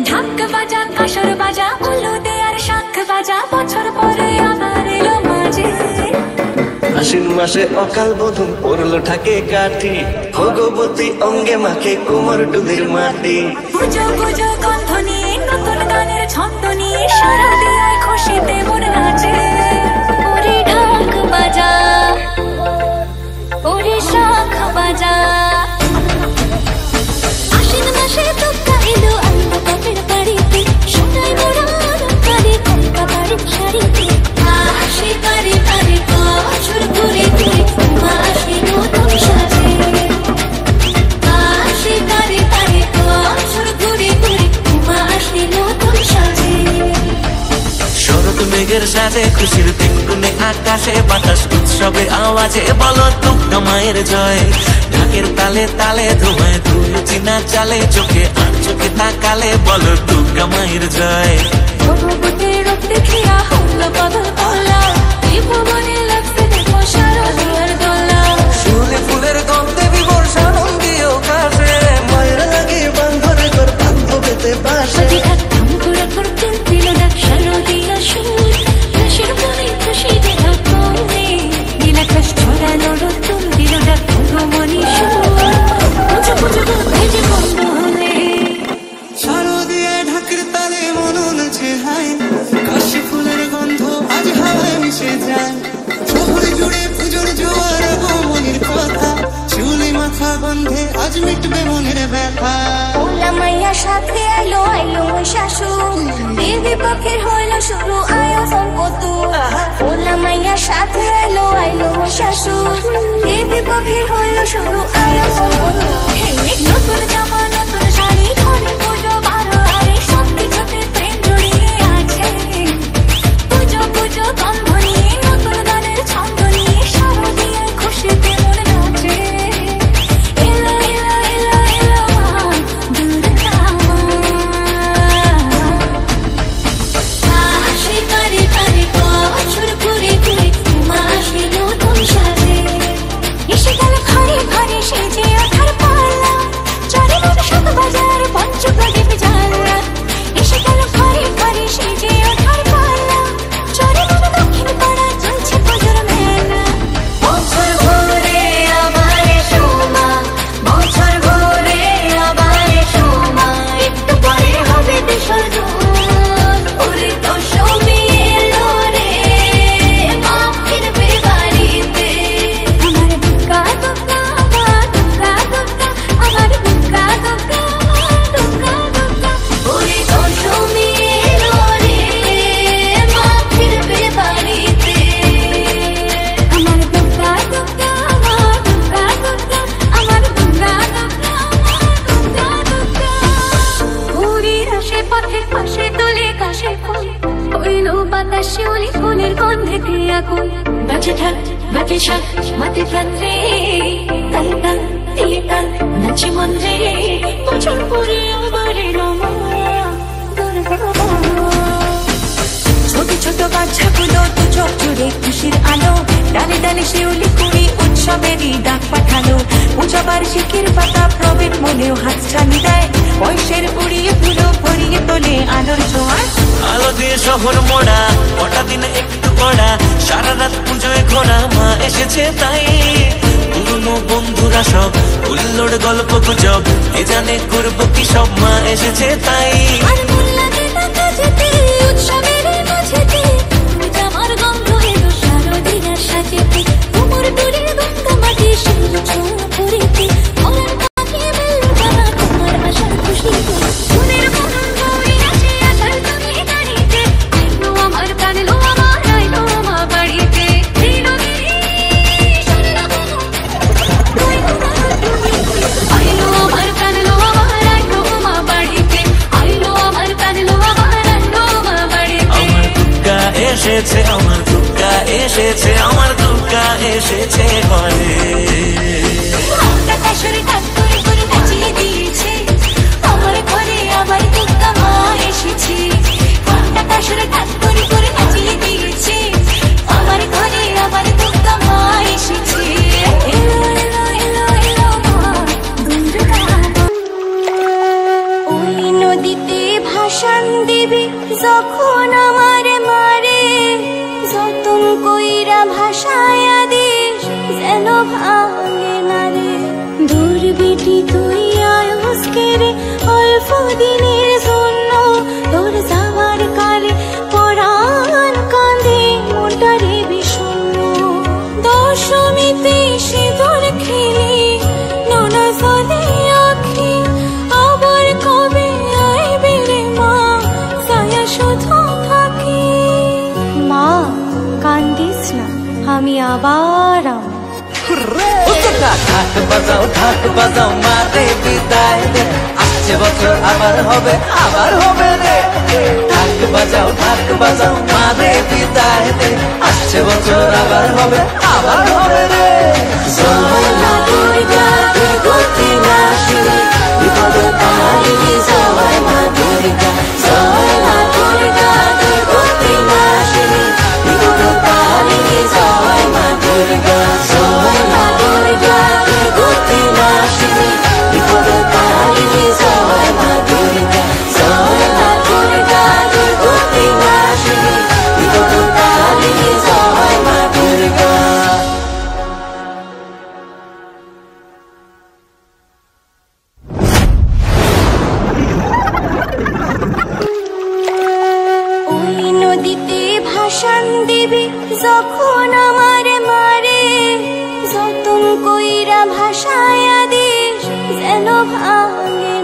ঢাক বাজা কাসর বাজা উলুদে আর শাঁখ বাজা বছর পরে আবার এলো মাঝে আশ্বিন মাসে অকাল বোধন পড়লো ঠাকে কাঠি ভগবতী অঙ্গে মাখে কোমর ডুবির মাটি পুজো পুজো গন্ধ নিয়ে নতুন গানের ছন্দ নিয়ে সারা দিয়ায় খুশিতে মন নাচে ওরে ঢাক বাজা ওরে শাঁখ বাজা আশ্বিন মাসে তুক্কা এলো আনন্দ পাপের বাড়িতে সোনায় মোড়া কারে কলকা বাড়ির শাড়িতে আসে কারে কারে বছর ঘুরে ঘুরে মা আসে নতুন সাজে আসে কারে কারে বছর ঘুরে ঘুরে মা আসে নতুন সাজে শরৎ মেঘের সাথে খুশির দিনগুনে আকাশে বাতাস উৎসবে আওয়াজে বলো তুক্কা মায়ের জয় ঢাকের তালে তালে ধোঁয়ায় ধুলো চিনা চালে চোখে আর চোখে তাকালে বলো তুক্কা মায়ের জয় ভগবতীর রূপ দেখিয়া হল্লা পাগল পালা এই ভুবনে লাগছে দেখো শারদীয়ার দোলা ফুলে ফুলের গন্ধে বিভোর সানন্দীয় কাশে মায়ের লাগে বান্ধরে কর বান্ধবেতে বাসে অধিকার থামকুড়া করতে দিল ডাক শারদীয়া সুর রাশের মনে খুশি দেখা কমে নীলাকাশ ছড়ানো রতন দিল ডাক ভগমণি সুর পুজো পুজো ভেজে বন্ধ হলে শারদীয়া ঢাকের তালে মনন চেহায় কাশি ফুলের গন্ধ আজ হাওয়ায় মিশে যায় শহর জুড়ে পুজোর জোয়ার মনের কথা চুলে মাথা বন্ধে আজ মিটবে মনের ব্যথা ওলা মাইয়া সাথে আইলো আইলো শাশুড় দেবী পক্ষের হইল শুরু আয়োজন কত ওলা মাইয়া সাথে আইলো আইলো শাশুড় দেবী পক্ষের হইল শুরু আয়োজন কত নতুন জামা নতুন শাড়ি ঘরে পুজো বারো আরে সব কিছুতে প্রেম জড়িয়ে আছে পুজো পুজো গন্ধ নিয়ে নতুন গানের ছন্দ নিয়ে শারদীয়ার খুশিতে মন নাচে এলো এলো এলো এলো মা দুর্গা মা আসে কারে কারে বছর ঘুরে ঘুরে মা আসে নতুন সাজে এসে গেল ঘরে ঘরে সেজে ওঠার পালা চরে মনে শত বাজার পঞ্চপ্রদীপ জ্বালা এসে গেল ঘরে ঘরে সেজে ওঠার পালা চরে মনে দক্ষিণ পাড়া চলছে পুজোর মেলা বছর ঘুরে আবার এসো মা বছর ঘুরে আবার এসো মা একটু পরে হবে বিসর্জন ওরে দশমী এলো রে মা ফিরবে বাড়িতে আমার বুকা দুকা মা দুকা দুকা আমার বুকা দুকা মা দুকা দুকা ওরে দশমী এলো রে মা ফিরবে বাড়িতে আমার বুকা দুকা মা দুকা দুকা আমার বুকা দুকা মা দুকা দুকা পুরীর আশেপাশের পাশে তোলে কাশে ফুল হইল বাতাস শিউলি ফুলের গন্ধে দিয়া কুল বাজে ঢাক বাজে শাক মাতে প্রাণ রে তাল তাল তিলে তাল নাচে মন রে বছর পরে আবার এলো মা দুর্গা মা ছোট ছোট বাচ্চাগুলো দু চোখ জুড়ে খুশির আলো ডালে ডালে শিউলি কুড়ি উৎসবেরই ডাক পাঠালো পূজা বার্ষিকীর পাতা প্রবীণ মনেও হাত ছানি দেয় বয়সের উড়িয়ে ধুলো ভরিয়ে তোলে আলোর ছোঁয়ায় আলো দিয়ে শহর মোড়া কটা দিন একটু কড়া সারা রাত পুজোয় ঘোরা মা এসেছে তাই পুরনো বন্ধুরা সব উল্লোড় গল্প গুজব এ জানে করবো কি সব মা এসেছে তাই আর মন লাগে না কাজেতে উৎসবের এই মাঝেতে জামার গন্ধ এলো শারদীয়ার সাজেতে কোমর দূরে গঙ্গা মাটি শিল ছোঁয়া পুরীতে মনের পাখি মেললো জানা তোমার আশার খুশিতে মনের মনন বই আছে আশার তুমি গাড়িতে আইলো আমার প্রাণ লো আমার আইলো মা বাড়িতে নীলগিরি সোনালা তুই আইলো আমার প্রাণ লো আমার আইলো মা বাড়িতে আইলো আমার প্রাণ লো আমার আইলো মা বাড়িতে আমার দুর্গা এসেছে আমার দুর্গা এসেছে আমার দুর্গা এসেছে ঘরে আকাশের কাঠ করে করে নাচিয়ে দিয়েছে আমার ঘরে আবার দুর্গা মা এসেছে আকাশের কাঠ করে করে নাচিয়ে দিয়েছে আমার ঘরে আবার দুর্গা মা এসেছে এলো এলো এলো এলো মা দুর্গা মা ওই নদীতে দেবী যখন আমার মারে, যতন কইরা ভাষায়া দিস যেন ভাঙে না রে। দূর বেটি তুই আয়ুষ্কে রে, অল্প দিনের জন্য তোর যাওয়ার কালে পরাণ কাঁদে মনটারে বিষণ্ণ। দশমীতে সিঁদুর খেলি নোনা জলে আখি, আবার কবে আইবে রে মা ছায়া শুধু থাকি। মা কান্দিস না, আমি আবার ঢাক বাজাও ঢাক বাজাও মা রে বিদায় দে, আসছে বছর আবার হবে রে। ঢাক বাজাও মা রে বিদায় দে, আসছে বছর আবার হবে রে। জয় মা দুর্গা দুর্গতি নাশিনী বিপদে তারিণী, জয় মা দুর্গা, জয় মা দুর্গা দুর্গতি নাশিনী বিপদে তারিণী, জয় মা দুর্গা, জয় মা দুর্গা দুর্গতি নাশিনী বিপদে তারিণী, জয় মা দুর্গা, জয় মা দুর্গা দুর্গতি নাশিনী বিপদে তারিণী, জয় মা দুর্গা। ওই নদীতে ভাসান দিবি যখন আমার মারে, যতন কইরা ভাষায়া দিস যেন ভাঙে